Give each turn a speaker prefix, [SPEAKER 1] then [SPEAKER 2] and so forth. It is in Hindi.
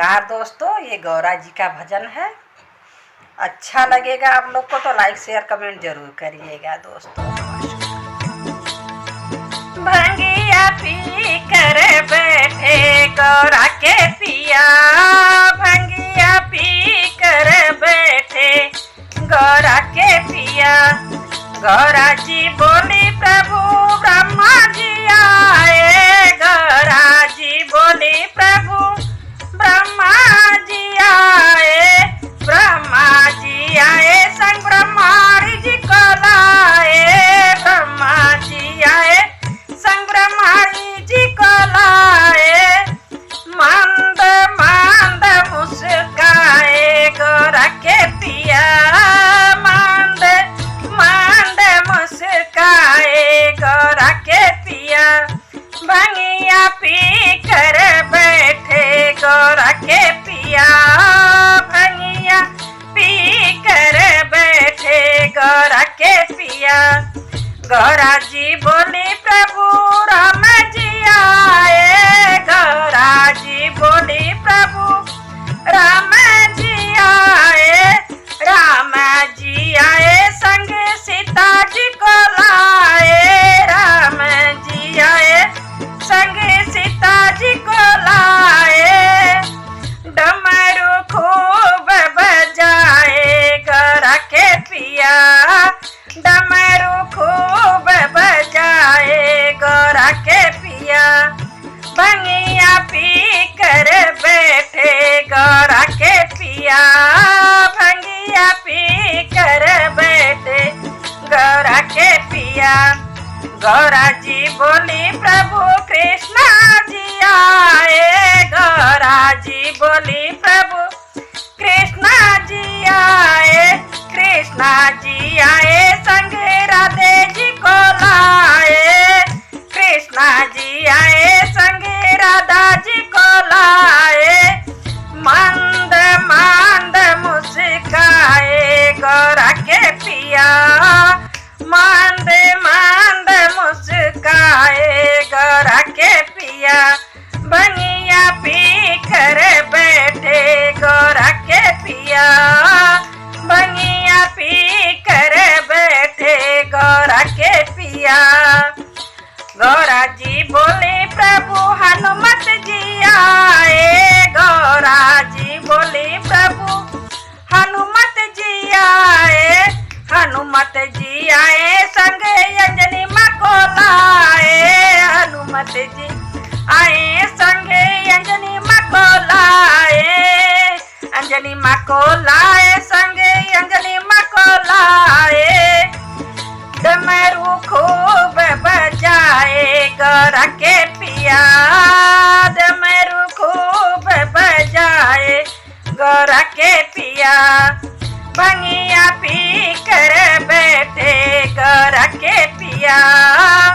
[SPEAKER 1] नमस्कार दोस्तों, ये गौरा जी का भजन है। अच्छा लगेगा आप लोग को तो लाइक शेयर कमेंट जरूर करिएगा दोस्तों। भंगिया पी कर बैठे गौरा के पिया, भंगिया पी कर बैठे गौरा के पिया। गौरा जी बोली प्रभु ब्रह्मा जी आए, गौरा जी बोली प्रभु ब्रह्मा जी आए, ब्रह्मा जी आए संग ब्रह्माणी जी को लाए, ब्रह्मा जी आए संग ब्रह्माणी जी को लाए। मंद मंद मुस्काए गौरा के पिया, मंद मंद मुस्काए गौरा के पिया। भंगिया पी कर बैठे गौरा के पिया, भंगिया पी कर बैठे गौरा के पिया। गौरा जी बोली प्रभु राम जी आए, गौरा जी बोली प्रभु राम जी आए, राम जी आए संग सीता जी को लाए, राम जी आए संग सीता जी को लाए। डमरू खूब बजाए गौरा के पिया, डमरू खूब बजाए गौरा के पिया। भंगिया पी कर बैठे गौरा के पिया, भंगिया पी कर बैठे गौरा के पिया। गौरा जी बोली प्रभु कृष्णा जी आए, गौरा जी बोली प्रभु कृष्णा जी आए, कृष्णा जी आए संग राधे जी को लाए, कृष्णा जी आए संग राधा जी को लाए। मंद मंद मुस्काए गौरा के पिया, मंद मंद मुस्काए गौरा के पिया। भंगिया पी कर बैठे गौरा के पिया, भंगिया पी कर बैठे गौरा के पिया। गौरा जी बोले प्रभु हनुमत जी आए, गौरा जी बोले प्रभु हनुमत जी आए, हनुमत जी आए संग अंजनी माँ को लाए, हनुमत जी आए संग अंजनी माँ को लाए, अंजनी माँ को लाए संग अंजनी माँ को लाए। डमरू खूब बजाए गौरा के पिया, डमरू खूब बजाए गौरा के पिया।